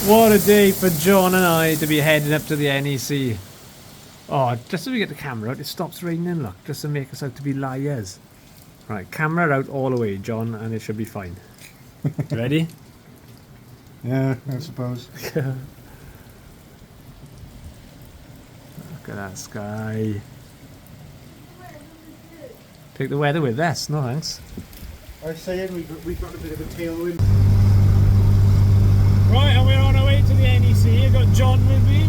What a day for John and I to be heading up to the NEC. Oh, just as we get the camera out, it stops raining, look, just to make us out to be liars. Right, camera out all the way, John, and it should be fine. Ready? Yeah, I suppose. Look at that sky. Take the weather with us, no thanks. I was saying we've got a bit of a tailwind. Right, and we're on our way to the NEC. I've got John with me,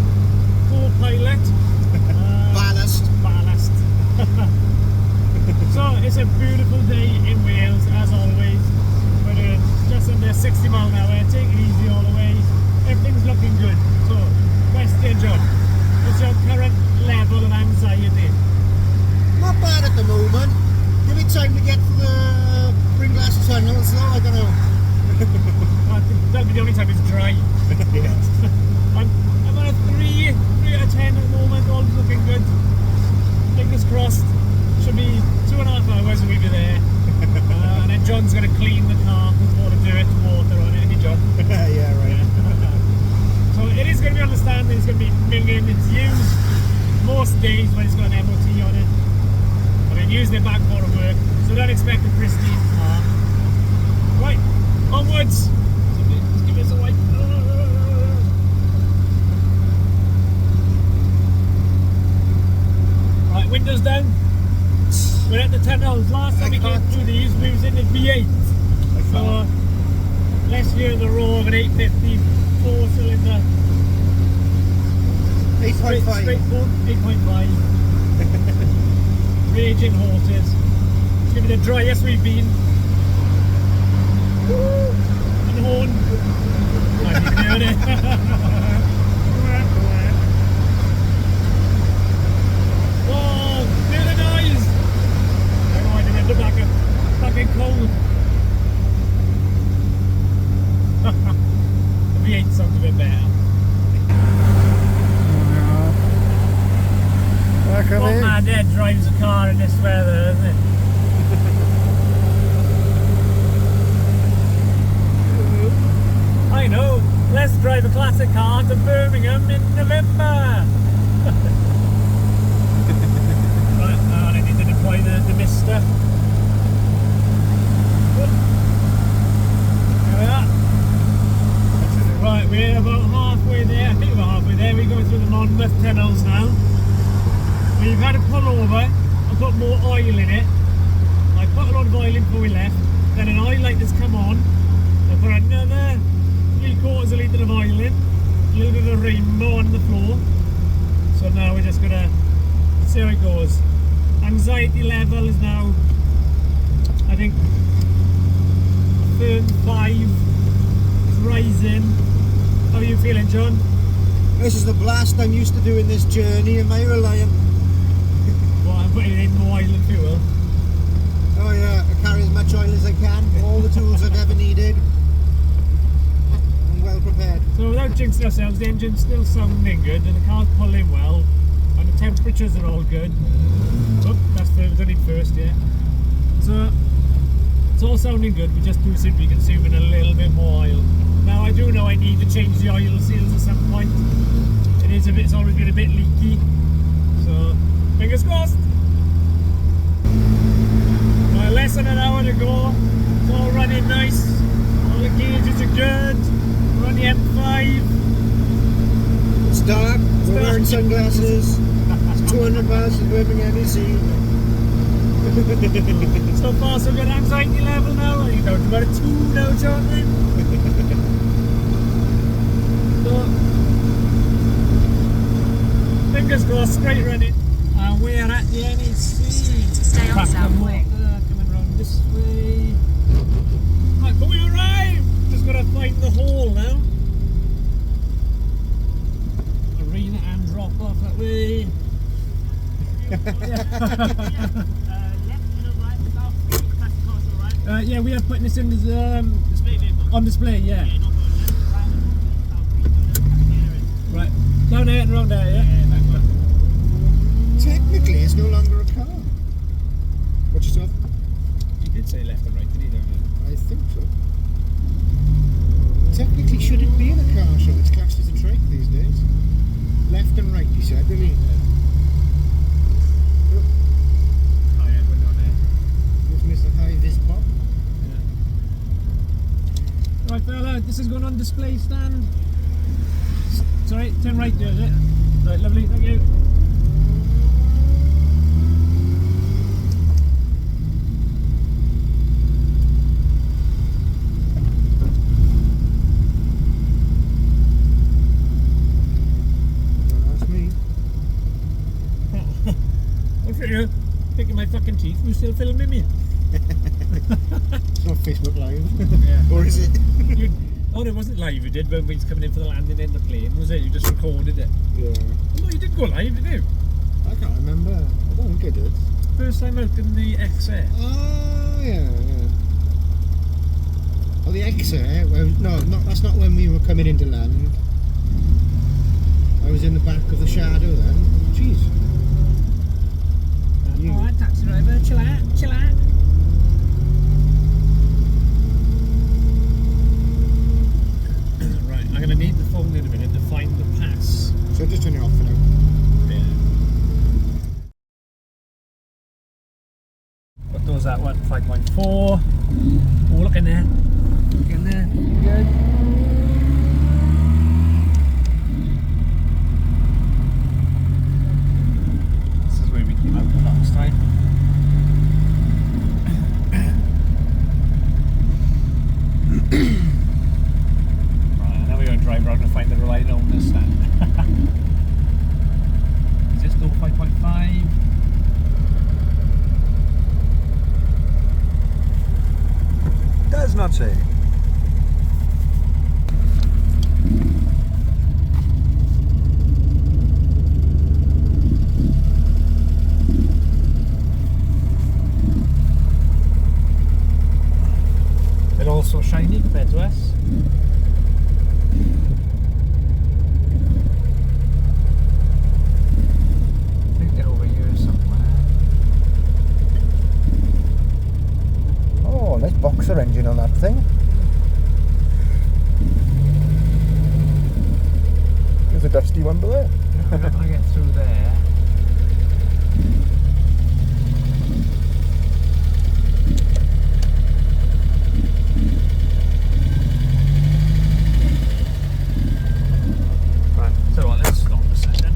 co-pilot. Ballast. Ballast. So, it's a beautiful day in Wales, as always. We're just under 60 mile an hour, take it easy all the way. Everything's looking good. So, question, John. What's your current level of anxiety? Not bad at the moment. Give me time to get through the Bringlass Tunnel, so I don't know. That'll be the only time it's dry. I'm on a 3 out of 10 at the moment, all looking good. Fingers crossed. Should be 2.5 hours and we'll be there. And then John's going to clean the car with water on it, isn't he, John? Yeah, right. So it is going to be understanding, it's going to be minging, it's used most days when it's got an MOT on it. I've been using it back for work, so don't expect a pristine car. Right, onwards. Just give us a wipe. Right, windows down. We're at the tunnels. Last time we came through these, we was in the V8. So, less year in the row of an 850 4-cylinder. 8.5. Straightforward, 8.5. Raging horses. It's going to be the driest we've been. Woo! And the horn. Right, you can hear it. Whoa, hear the noise! I don't know why they did the fucking cold. The V8 sounds a bit better. What mad dad drives a car in this weather, isn't it? I know. Let's drive a classic car to Birmingham in November. Right, now I need to deploy the mister. There we are. Right, we're about halfway there. I think we're halfway there. We're going through the Monmouth tunnels now. We've had to pull over and put more oil in it. I put a lot of oil in before we left. Then an oil light has come on. I put another 3/4 litre of oil in. A little bit of a rainbow on the floor. So now we're just gonna see how it goes. Anxiety level is now, I think, a firm 5. It's rising. How are you feeling, John? This is the blast. I'm used to doing this journey in my Reliant. Well, I'm putting in more oil and fuel. Oh yeah, I carry as much oil as I can. All the tools I've ever needed. I'm well prepared. So without jinxing ourselves, the engine's still sounding good and the car's pulling well and the temperatures are all good. Oh, that's first, we don't need first yet. So it's all sounding good, we just do seem to be consuming a little bit more oil. Now I do know I need to change the oil seals at some point. It's always been a bit leaky. So fingers crossed. Right, less than an hour to go. It's all running nice. All the gauges are good. We're on the M5. It's dark. We're wearing sunglasses. It's 200 miles to Birmingham NEC. So far so good. Anxiety level now. I think down to about a 2 now, John. So, fingers crossed, straight running. And we're at the NEC. Stay on Southwick. Coming round this way. Right, but we arrived! Just gotta find the hall now. Arena and drop off that way. Yeah, we are putting this in the on display, yeah. Right, down there and around there, yeah. Technically, it's no longer a car. Watch yourself. He did say left and right, did he? I think so. Technically, should it be in a car show? It's classed as a trike these days. Left and right, he said, didn't he? Oh yeah, going down there. Just missed the high vis pop. Yeah. Right fella, this is going on display stand. Sorry, turn right there, is it? Right, lovely, thank you. That's me. Look at you, picking my fucking teeth, you still filming me? It's not Facebook Live. Yeah. Or is it? Oh, it wasn't live you did when we was coming in for the landing in the plane, was it? You just recorded it. Yeah. Oh, no, you didn't go live, did you? I can't remember. I don't think I did. First time out in the XR. Oh, yeah. Oh, the XR? Well, no, that's not when we were coming into land. I was in the back of the shadow then. Jeez. Alright, taxi driver, chill out, chill out. Right, I'm going to need the phone in a minute to find the pass. So just turn it off for now. Yeah. What door's that one? 5.4. Oh, look in there. Look in there. Good. This is where we came out the last time. Right, now we're going to drive around and find the Reliant Robin stand. Is this door 5.5? Does not say. They're all so shiny compared to us. I think they're over here somewhere. Oh, nice boxer engine on that thing. There's a dusty one below. We're not going to get through there. Right, so what, let's stop a second.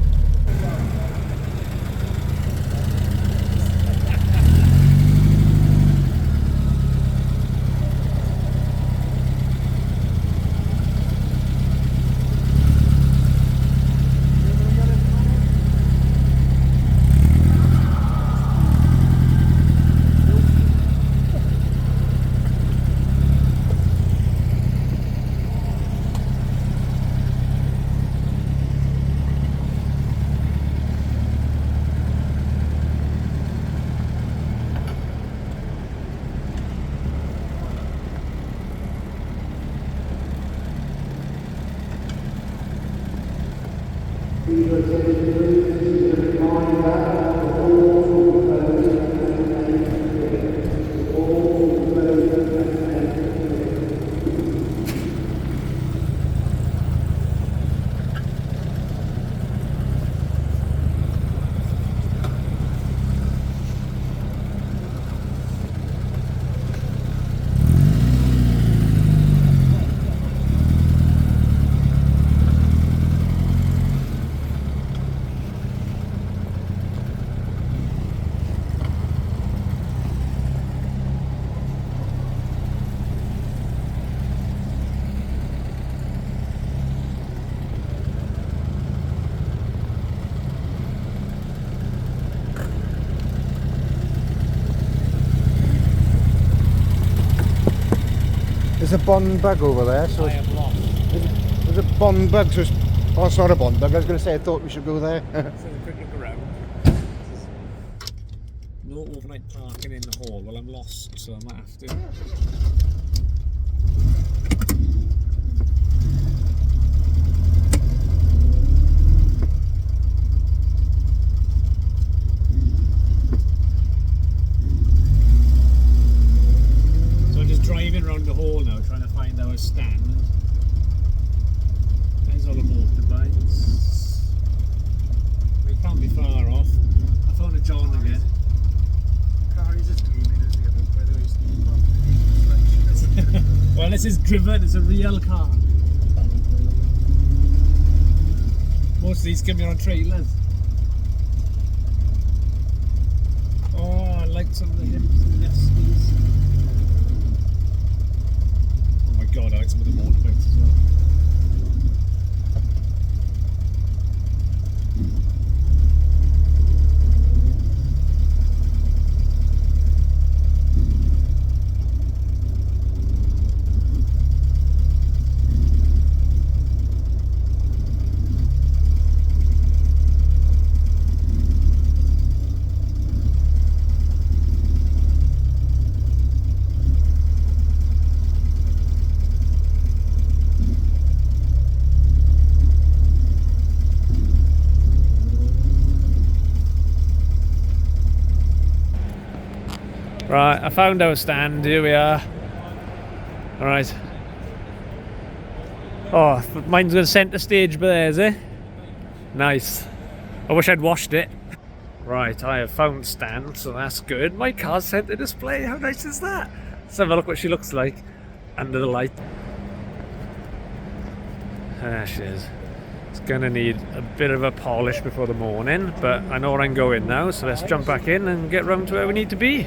There's a bond bug over there, so I am lost. there's a bond bug, so it's, oh, it's not a bond bug. I was going to say I thought we should go there. So a quick look around. No overnight parking in the hall. Well, I'm lost, so I might have to. So I'm just driving around the hall now, trying to find our stand. There's all this is driven, it's a real car. Most of these can be on trailers. Oh, I like some of the hips and yeses. Oh my god, I like some of the motorbikes as well. Right, I found our stand, here we are. Alright. Oh, mine's going to centre stage, but there's it. Nice. I wish I'd washed it. Right, I have found stand, so that's good. My car's centre display, how nice is that? Let's have a look what she looks like under the light. There she is. It's going to need a bit of a polish before the morning, but I know where I'm going now, so let's jump back in and get round to where we need to be.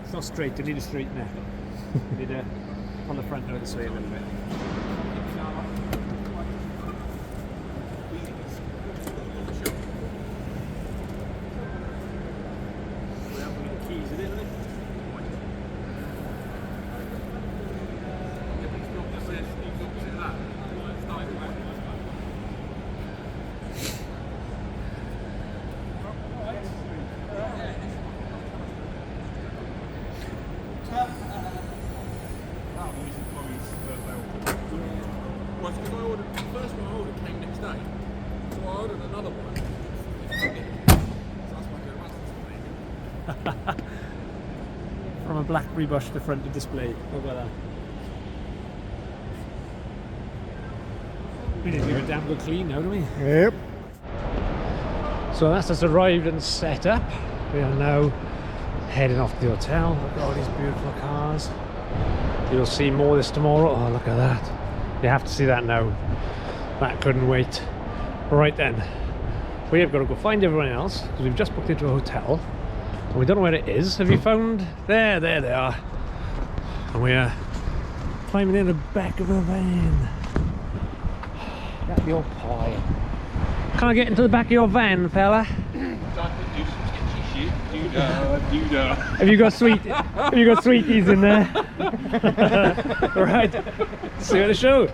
It's not straight, you need a straightener. You need to on the front of this way a little bit. From a black rebush to front of display. Look at that. We need to give it damn good clean now, don't we? Yep. So that's just arrived and set up. We are now heading off to the hotel. Look at all these beautiful cars. You'll see more of this tomorrow. Oh, look at that. You have to see that now. That couldn't wait. Right then. We have got to go find everyone else because we've just booked into a hotel. And we don't know where it is. Have you found? There they are. And we are climbing in the back of a van. Get your pie. Can I get into the back of your van, fella? Have you got sweeties in there? Right. See you at the show.